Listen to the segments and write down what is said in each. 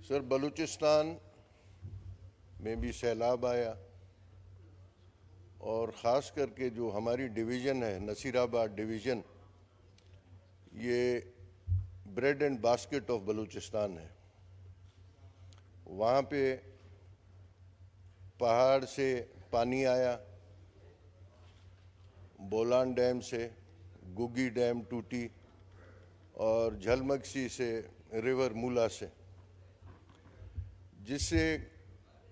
Sir, Balochistan में भी सैलाब आया और ख़ास करके जो हमारी डिवीज़न है नसीराबाद डिवीज़न, ये bread and basket of Balochistan है। वहाँ पे पहाड़ से पानी आया, बोलान डैम से, गुगी डैम टूटी और झलमक्सी से रिवर मूला से, जिससे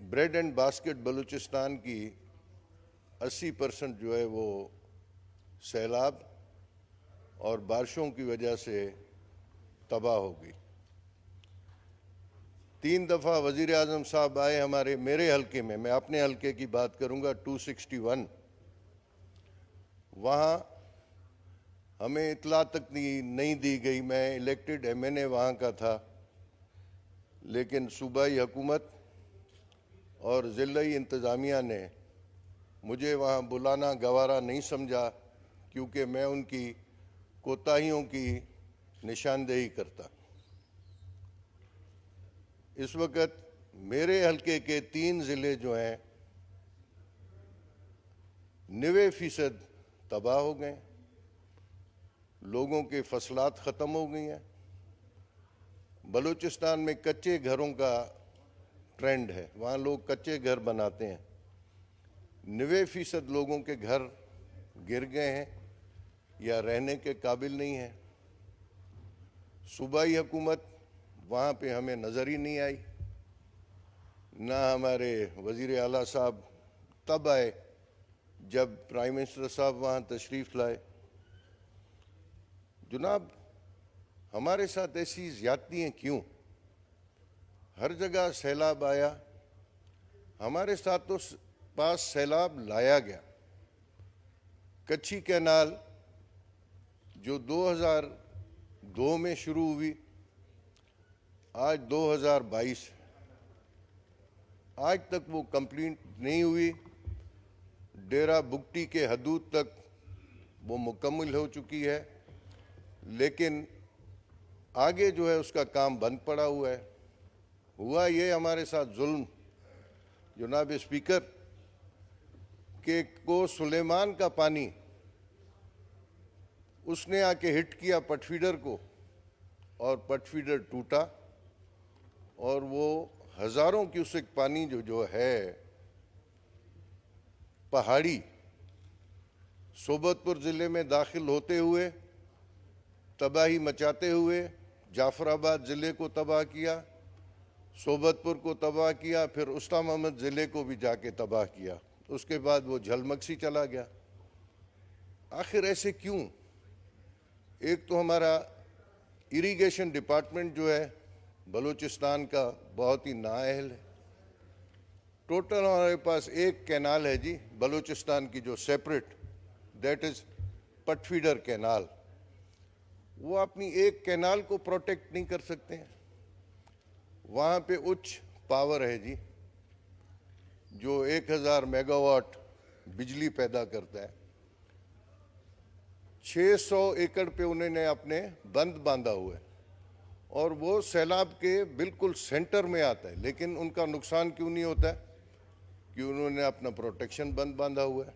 ब्रेड एंड बास्केट बलूचिस्तान की 80% जो है वो सैलाब और बारिशों की वजह से तबाह हो गई। 3 दफ़ा वज़ीर आज़म साहब आए मेरे हलके में, मैं अपने हलके की बात करूंगा, 261। वहाँ हमें इतला तक नहीं दी गई। मैं इलेक्टेड MNA वहाँ का था, लेकिन सूबाई हुकूमत और ज़िलाई इंतज़ामिया ने मुझे वहाँ बुलाना गवारा नहीं समझा, क्योंकि मैं उनकी कोताहियों की निशानदेही करता। इस वक्त मेरे हलके के 3 ज़िले जो हैं 90% तबाह हो गए, लोगों के फसलात ख़त्म हो गई हैं। बलूचिस्तान में कच्चे घरों का ट्रेंड है, वहाँ लोग कच्चे घर बनाते हैं। 90% लोगों के घर गिर गए हैं या रहने के काबिल नहीं है। सूबाई हुकूमत वहाँ पे हमें नज़र ही नहीं आई, ना हमारे वज़ीर आला साहब तब आए जब प्राइम मिनिस्टर साहब वहाँ तशरीफ़ लाए। जनाब, हमारे साथ ऐसी ज़्यादतियाँ क्यों? हर जगह सैलाब आया, हमारे साथ तो पास सैलाब लाया गया। कच्ची कैनाल जो 2002 में शुरू हुई, आज 2022, आज तक वो कंप्लीट नहीं हुई। डेरा बुगटी के हदूद तक वो मुकम्मल हो चुकी है, लेकिन आगे जो है उसका काम बंद पड़ा हुआ है। हुआ ये हमारे साथ जुल्म, जनाब स्पीकर, के को सुलेमान का पानी उसने आके हिट किया पटफीडर को और पटफीडर टूटा और वो हज़ारों क्यूसेक पानी जो है पहाड़ी सोबतपुर ज़िले में दाखिल होते हुए तबाही मचाते हुए जाफराबाद ज़िले को तबाह किया, सोबतपुर को तबाह किया, फिर उस्ता मोहम्मद ज़िले को भी जाके तबाह किया। उसके बाद वो झलमक्सी चला गया। आखिर ऐसे क्यों? एक तो हमारा इरिगेशन डिपार्टमेंट जो है बलूचिस्तान का बहुत ही नाअहल है। टोटल हमारे पास एक कैनाल है जी बलूचिस्तान की जो सेपरेट, दैट इज़ पटफीडर कैनाल। वो अपनी एक कैनाल को प्रोटेक्ट नहीं कर सकते हैं। वहाँ पे उच्च पावर है जी, जो 1000 मेगावाट बिजली पैदा करता है। 600 एकड़ पे उन्होंने अपने बंद बांधा हुआ है और वो सैलाब के बिल्कुल सेंटर में आता है, लेकिन उनका नुकसान क्यों नहीं होता है? कि उन्होंने अपना प्रोटेक्शन बंद बांधा हुआ है।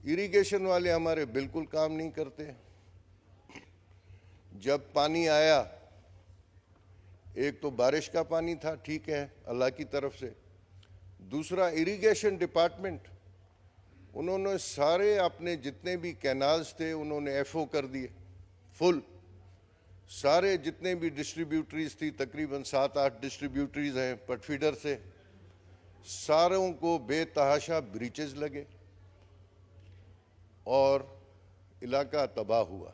इरिगेशन वाले हमारे बिल्कुल काम नहीं करते। जब पानी आया, एक तो बारिश का पानी था, ठीक है, अल्लाह की तरफ से। दूसरा, इरिगेशन डिपार्टमेंट, उन्होंने सारे अपने जितने भी कैनाल्स थे उन्होंने FO कर दिए फुल। सारे जितने भी डिस्ट्रीब्यूटरीज थी, तकरीबन 7-8 डिस्ट्रीब्यूटरीज हैं पटफीडर से, सारों को बेतहाशा ब्रीचेस लगे और इलाका तबाह हुआ।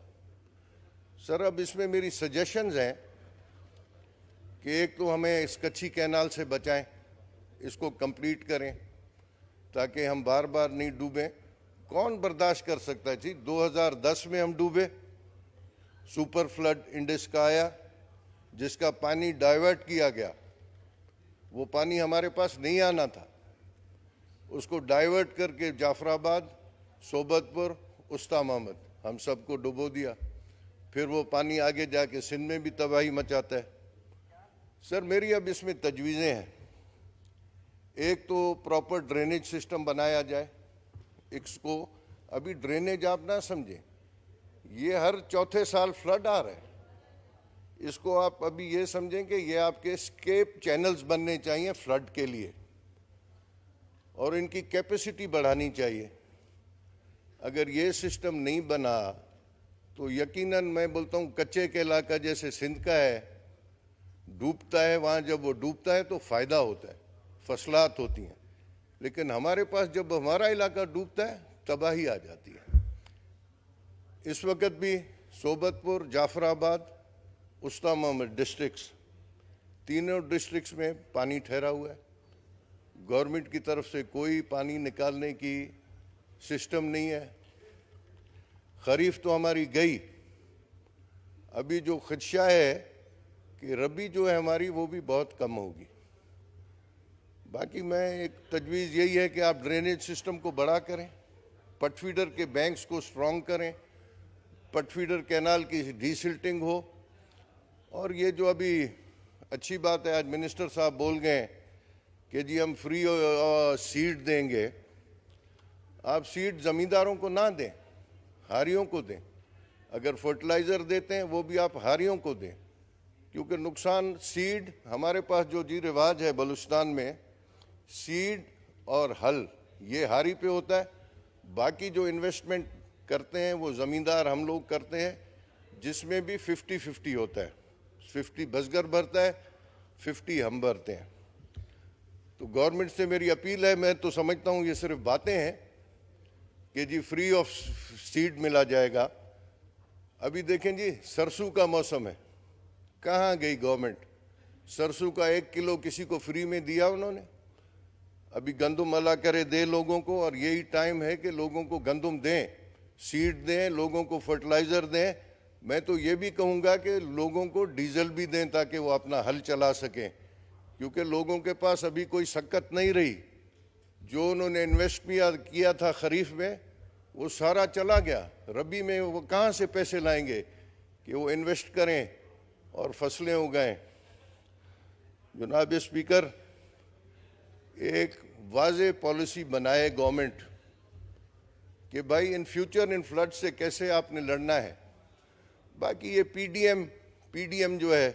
सर, अब इसमें मेरी सजेशंस हैं कि एक तो हमें इस कच्ची कैनाल से बचाएं, इसको कंप्लीट करें ताकि हम बार बार नहीं डूबें। कौन बर्दाश्त कर सकता है जी? 2010 में हम डूबे, सुपर फ्लड इंडस का आया, जिसका पानी डाइवर्ट किया गया। वो पानी हमारे पास नहीं आना था, उसको डाइवर्ट करके जाफराबाद, सोबतपुर, उस्ता मोहम्मद हम सबको डुबो दिया। फिर वो पानी आगे जाके सिंध में भी तबाही मचाता है। सर मेरी अब इसमें तजवीज़ें हैं। एक तो प्रॉपर ड्रेनेज सिस्टम बनाया जाए। इसको अभी ड्रेनेज आप ना समझें, ये हर चौथे साल फ्लड आ रहा है। इसको आप अभी ये समझें कि ये आपके स्केप चैनल्स बनने चाहिए फ्लड के लिए, और इनकी कैपेसिटी बढ़ानी चाहिए। अगर ये सिस्टम नहीं बना तो यकीनन मैं बोलता हूँ कच्चे के इलाका जैसे सिंध का है, डूबता है, वहाँ जब वो डूबता है तो फ़ायदा होता है, फसलात होती हैं। लेकिन हमारे पास जब हमारा इलाका डूबता है तबाही आ जाती है। इस वक्त भी सोबतपुर, जाफराबाद, उस्ता मोहम्मद डिस्ट्रिक्ट्स, तीनों डिस्ट्रिक्ट्स में पानी ठहरा हुआ है। गवर्नमेंट की तरफ से कोई पानी निकालने की सिस्टम नहीं है। खरीफ तो हमारी गई, अभी जो खदशा है कि रबी जो है हमारी वो भी बहुत कम होगी। बाकी मैं एक तजवीज़ यही है कि आप ड्रेनेज सिस्टम को बड़ा करें, पटफीडर के बैंक्स को स्ट्रॉन्ग करें, पटफीडर कैनाल की डीसिल्टिंग हो। और ये जो अभी अच्छी बात है, आज मिनिस्टर साहब बोल गए कि जी हम फ्री सीड देंगे। आप सीड ज़मींदारों को ना दें, हारियों को दें। अगर फर्टिलाइज़र देते हैं वो भी आप हारियों को दें, क्योंकि नुकसान सीड, हमारे पास जो जी रिवाज है बलूचिस्तान में, सीड और हल ये हारी पे होता है। बाकी जो इन्वेस्टमेंट करते हैं वो ज़मींदार हम लोग करते हैं, जिसमें भी 50-50 होता है। 50 बसगर भरता है, 50 हम भरते हैं। तो गवर्नमेंट से मेरी अपील है, मैं तो समझता हूँ ये सिर्फ बातें हैं कि जी फ्री ऑफ सीड मिला जाएगा। अभी देखें जी, सरसों का मौसम है, कहाँ गई गवर्नमेंट? सरसों का 1 किलो किसी को फ्री में दिया उन्होंने? अभी गंदम अला करे दे लोगों को, और यही टाइम है कि लोगों को गंदम दें, सीड दें, लोगों को फर्टिलाइज़र दें। मैं तो ये भी कहूँगा कि लोगों को डीजल भी दें ताकि वो अपना हल चला सकें, क्योंकि लोगों के पास अभी कोई शक्कत नहीं रही। जो उन्होंने इन्वेस्ट किया था खरीफ में वो सारा चला गया। रबी में वो कहाँ से पैसे लाएंगे कि वो इन्वेस्ट करें और फसलें उगाएं? जनाब स्पीकर, एक वाज़े पॉलिसी बनाए गवर्नमेंट कि भाई इन फ्यूचर इन फ्लड से कैसे आपने लड़ना है। बाकी ये पीडीएम जो है,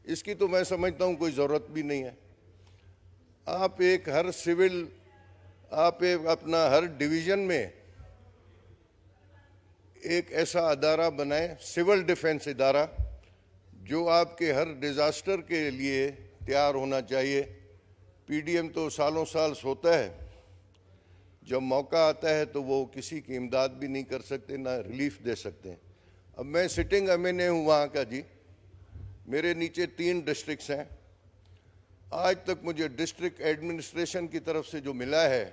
इसकी तो मैं समझता हूँ कोई ज़रूरत भी नहीं है। आप एक हर सिविल, आप एक अपना हर डिवीज़न में एक ऐसा अदारा बनाएं, सिविल डिफेंस इदारा, जो आपके हर डिज़ास्टर के लिए तैयार होना चाहिए। पीडीएम तो सालों साल सोता है, जब मौका आता है तो वो किसी की इमदाद भी नहीं कर सकते, ना रिलीफ दे सकते हैं। अब मैं सिटिंग एमएनए हूँ वहाँ का जी, मेरे नीचे 3 डिस्ट्रिक्ट्स हैं। आज तक मुझे डिस्ट्रिक्ट एडमिनिस्ट्रेशन की तरफ से जो मिला है,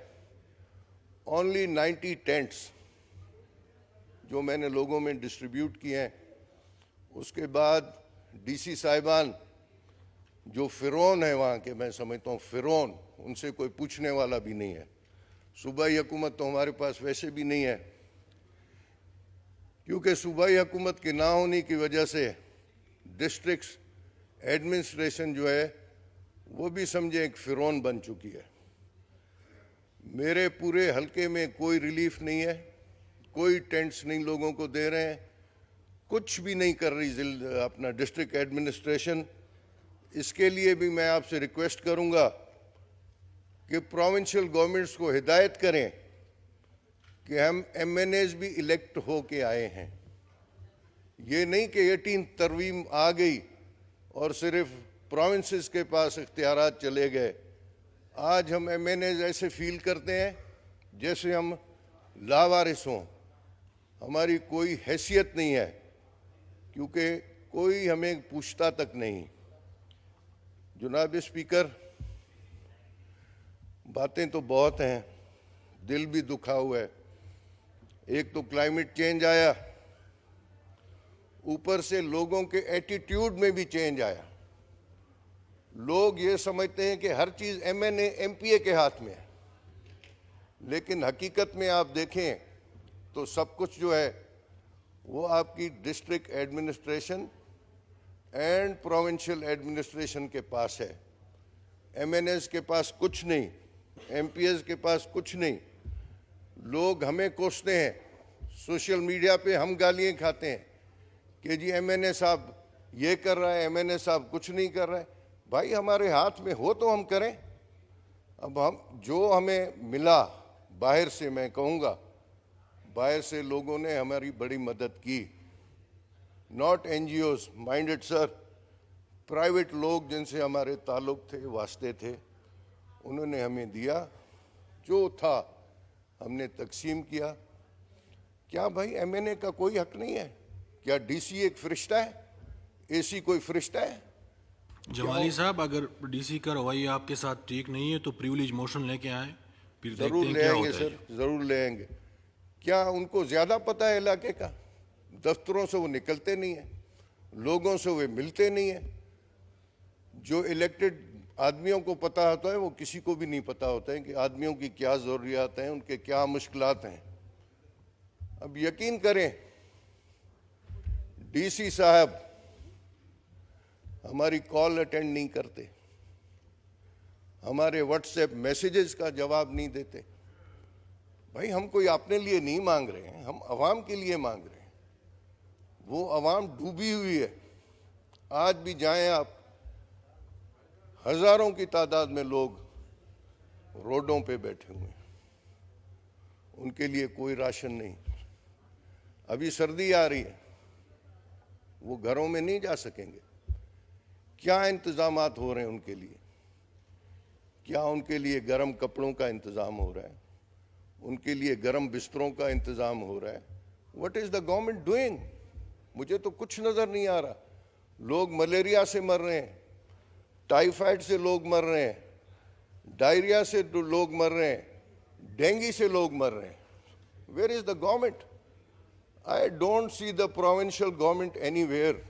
ओनली 90 टेंट्स जो मैंने लोगों में डिस्ट्रीब्यूट किए हैं। उसके बाद डीसी साहिबान जो फ़िरौन है वहाँ के, मैं समझता हूँ फ़िरौन, उनसे कोई पूछने वाला भी नहीं है। सूबाई हुकूमत तो हमारे पास वैसे भी नहीं है, क्योंकि सूबाई हुकूमत के ना होने की वजह से डिस्ट्रिक्ट एडमिनिस्ट्रेशन जो है वो भी समझे एक फ़िरौन बन चुकी है। मेरे पूरे हलके में कोई रिलीफ नहीं है, कोई टेंट्स नहीं लोगों को दे रहे हैं, कुछ भी नहीं कर रही अपना डिस्ट्रिक्ट एडमिनिस्ट्रेशन। इसके लिए भी मैं आपसे रिक्वेस्ट करूंगा कि प्रोविंशियल गवर्नमेंट्स को हिदायत करें कि हम एमएनएज भी इलेक्ट हो के आए हैं। ये नहीं कि 18 तरवीम आ गई और सिर्फ प्रोविंसेस के पास इख्तियारात चले गए। आज हम एमएनएज ऐसे फील करते हैं जैसे हम लावारिस हों, हमारी कोई हैसियत नहीं है, क्योंकि कोई हमें पूछता तक नहीं। जनाब स्पीकर, बातें तो बहुत हैं, दिल भी दुखा हुआ है। एक तो क्लाइमेट चेंज आया, ऊपर से लोगों के एटीट्यूड में भी चेंज आया। लोग ये समझते हैं कि हर चीज़ एमएनए एमपीए के हाथ में है, लेकिन हकीकत में आप देखें तो सब कुछ जो है वो आपकी district administration and provincial administration के पास है। एमएनएस के पास कुछ नहीं, एमपीएस के पास कुछ नहीं। लोग हमें कोसते हैं, सोशल मीडिया पे हम गालियां खाते हैं कि जी एमएनए साहब ये कर रहा है, एमएनए साहब कुछ नहीं कर रहा है। भाई हमारे हाथ में हो तो हम करें। अब हम जो हमें मिला बाहर से, मैं कहूँगा बाहर से लोगों ने हमारी बड़ी मदद की। Not NGOs minded sir, private लोग जिनसे हमारे ताल्लुक थे, वास्ते थे, उन्होंने हमें दिया, जो था हमने तकसीम किया। क्या भाई एमएनए का कोई हक नहीं है? क्या डीसी एक फरिश्ता है? एसी कोई फरिश्ता है? जमाली साहब, अगर डीसी का रवैया आपके साथ ठीक नहीं है तो प्रिविलेज मोशन लेके आए, फिर जरूर ले आएंगे सर, जरूर ले आएंगे। क्या उनको ज्यादा पता है इलाके का? दफ्तरों से वो निकलते नहीं है, लोगों से वे मिलते नहीं है। जो इलेक्टेड आदमियों को पता होता है वो किसी को भी नहीं पता होता है कि आदमियों की क्या ज़रूरियात हैं, उनके क्या मुश्किलात हैं। अब यकीन करें, डीसी साहब हमारी कॉल अटेंड नहीं करते, हमारे व्हाट्सएप मैसेजेस का जवाब नहीं देते। भाई हम कोई अपने लिए नहीं मांग रहे हैं, हम अवाम के लिए मांग रहे हैं। वो अवाम डूबी हुई है। आज भी जाएं आप, हजारों की तादाद में लोग रोडों पे बैठे हुए हैं, उनके लिए कोई राशन नहीं। अभी सर्दी आ रही है, वो घरों में नहीं जा सकेंगे। क्या इंतजामात हो रहे हैं उनके लिए? क्या उनके लिए गर्म कपड़ों का इंतजाम हो रहा है? उनके लिए गर्म बिस्तरों का इंतजाम हो रहा है? What is the government doing? मुझे तो कुछ नजर नहीं आ रहा। लोग मलेरिया से मर रहे हैं, टाइफाइड से लोग मर रहे हैं, डायरिया से लोग मर रहे हैं, डेंगू से लोग मर रहे हैं। Where is the government? I don't see the provincial government anywhere.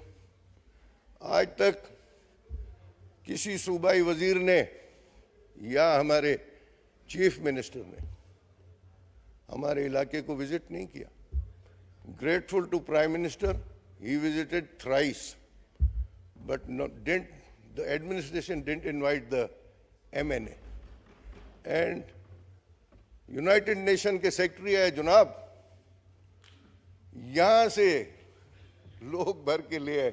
आज तक किसी सूबाई वजीर ने या हमारे चीफ मिनिस्टर ने हमारे इलाके को विजिट नहीं किया। Grateful to prime minister, he visited thrice, but the administration didn't invite the MNA. And United nation के सेक्रेटरी है जनाब, यहां से लोग भर के ले आए।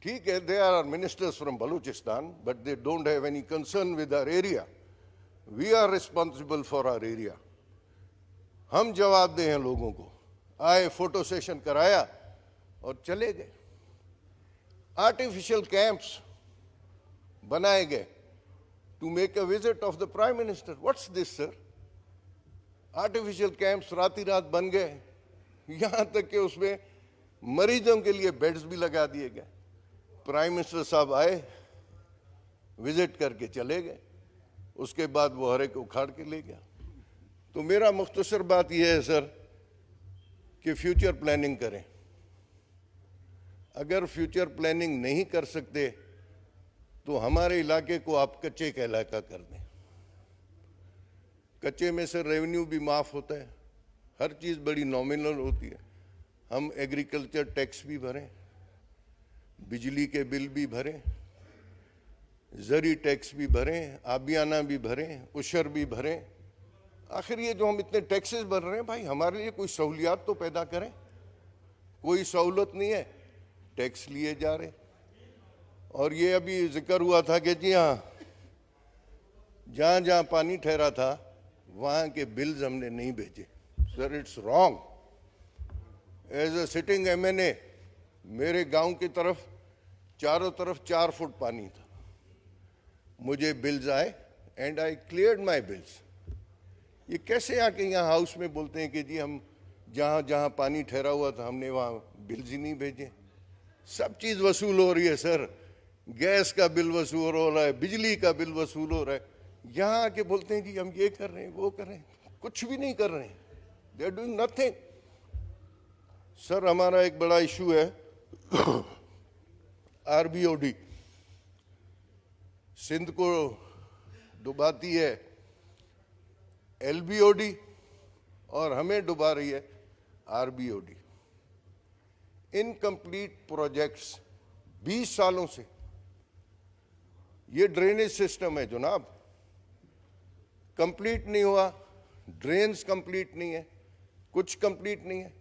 ठीक है, they are ministers from Balochistan, but they don't have any concern with our area. We are responsible for our area. हम जवाब दें लोगों को। आए, फोटो सेशन कराया और चले गए। आर्टिफिशियल कैंप्स बनाए गए to make a visit of the prime minister. What's this sir? Artificial camps राती रात बन गए, यहां तक कि उसमें मरीजों के लिए बेड्स भी लगा दिए गए। प्राइम मिनिस्टर साहब आए, विजिट करके चले गए, उसके बाद वो हर एक उखाड़ के ले गया। तो मेरा मुख्तसर बात यह है सर कि फ्यूचर प्लानिंग करें। अगर फ्यूचर प्लानिंग नहीं कर सकते तो हमारे इलाके को आप कच्चे का इलाका कर दें। कच्चे में से रेवेन्यू भी माफ होता है, हर चीज बड़ी नॉमिनल होती है। हम एग्रीकल्चर टैक्स भी भरें, बिजली के बिल भी भरें, जरी टैक्स भी भरें, आबियाना भी भरें, उशर भी भरें। आखिर ये जो हम इतने टैक्सेस भर रहे हैं, भाई हमारे लिए कोई सहूलियात तो पैदा करें। कोई सहूलत नहीं है, टैक्स लिए जा रहे। और ये अभी जिक्र हुआ था कि जी हाँ, जहां जहां पानी ठहरा था वहां के बिल्स हमने नहीं भेजे। Sir it's wrong. As a sitting MNA, मेरे गांव की तरफ चारों तरफ 4 फुट पानी था। मुझे बिल्स आए and I cleared my bills. ये कैसे आके यहाँ हाउस में बोलते हैं कि जी हम जहाँ जहाँ पानी ठहरा हुआ था हमने वहाँ बिल्स ही नहीं भेजे। सब चीज़ वसूल हो रही है सर, गैस का बिल वसूल हो रहा है, बिजली का बिल वसूल हो रहा है। यहाँ आके बोलते हैं जी हम ये कर रहे हैं, वो कर रहे हैं, कुछ भी नहीं कर रहे हैं। They are doing nothing. Sir हमारा एक बड़ा इशू है आरबीओडी, सिंध को डुबाती है एलबीओडी और हमें डुबा रही है आरबीओडी। इनकम्प्लीट प्रोजेक्ट्स 20 सालों से ये ड्रेनेज सिस्टम है जनाब, कंप्लीट नहीं हुआ, ड्रेन्स कंप्लीट नहीं है, कुछ कंप्लीट नहीं है।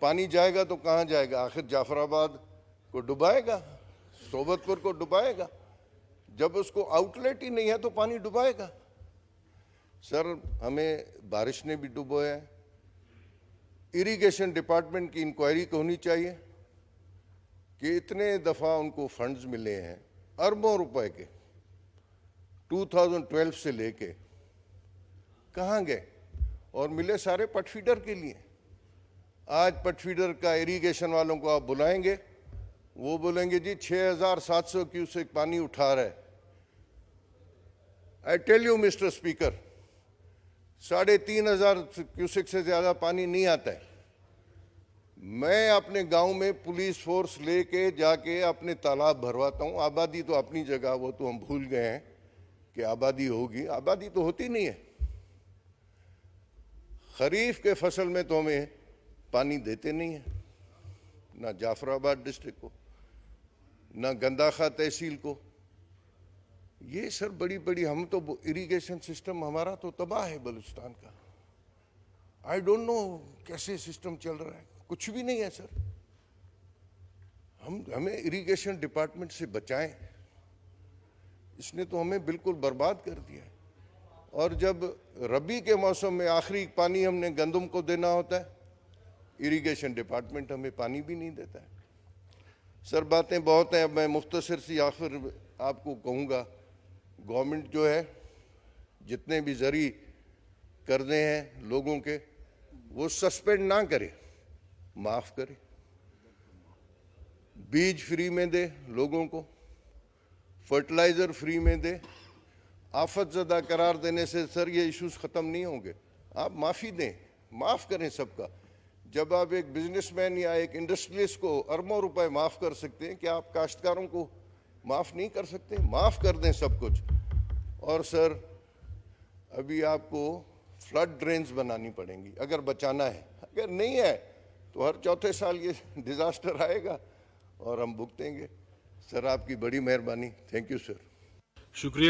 पानी जाएगा तो कहाँ जाएगा? आखिर जाफराबाद को डुबाएगा, सोबतपुर को डुबाएगा। जब उसको आउटलेट ही नहीं है तो पानी डुबाएगा। सर, हमें बारिश ने भी डुबोया है। इरिगेशन डिपार्टमेंट की इंक्वायरी होनी चाहिए कि इतने दफ़ा उनको फंड्स मिले हैं अरबों रुपए के, 2012 से लेके कहाँ गए? और मिले सारे पटफीडर के लिए। आज पटफीडर का इरिगेशन वालों को आप बुलाएंगे, वो बोलेंगे जी 6700 क्यूसेक पानी उठा रहा है। I tell you mister speaker, 3500 cusec से ज्यादा पानी नहीं आता है। मैं अपने गांव में पुलिस फोर्स लेके जाके अपने तालाब भरवाता हूं। आबादी तो अपनी जगह, वो तो हम भूल गए हैं कि आबादी होगी, आबादी तो होती नहीं है। खरीफ के फसल में तो हमें पानी देते नहीं है, ना जाफराबाद डिस्ट्रिक्ट को, ना गंदाखा तहसील को। ये सर बड़ी बड़ी, हम तो इरिगेशन सिस्टम हमारा तो तबाह है बलूचिस्तान का। आई डोंट नो कैसे सिस्टम चल रहा है, कुछ भी नहीं है सर। हमें इरिगेशन डिपार्टमेंट से बचाएं, इसने तो हमें बिल्कुल बर्बाद कर दिया है। और जब रबी के मौसम में आखिरी पानी हमने गंदम को देना होता है, इरिगेशन डिपार्टमेंट हमें पानी भी नहीं देता है। सर, बातें बहुत हैं, अब मैं मुख्तसर सी आखिर आपको कहूँगा, गवर्नमेंट जो है जितने भी जरी कर्जे हैं लोगों के, वो सस्पेंड ना करे, माफ करे। बीज फ्री में दे लोगों को, फर्टिलाइजर फ्री में दे। आफत ज़दा करार देने से सर ये इश्यूज ख़त्म नहीं होंगे। आप माफ़ी दें, माफ़ करें सबका। जब आप एक बिजनेसमैन या एक इंडस्ट्रियलिस्ट को अरबों रुपए माफ़ कर सकते हैं, क्या आप काश्तकारों को माफ़ नहीं कर सकते? माफ़ कर दें सब कुछ। और सर, अभी आपको फ्लड ड्रेन्स बनानी पड़ेंगी अगर बचाना है। अगर नहीं है तो हर चौथे साल ये डिज़ास्टर आएगा और हम भुगतेंगे। सर, आपकी बड़ी मेहरबानी। Thank you sir. शुक्रिया।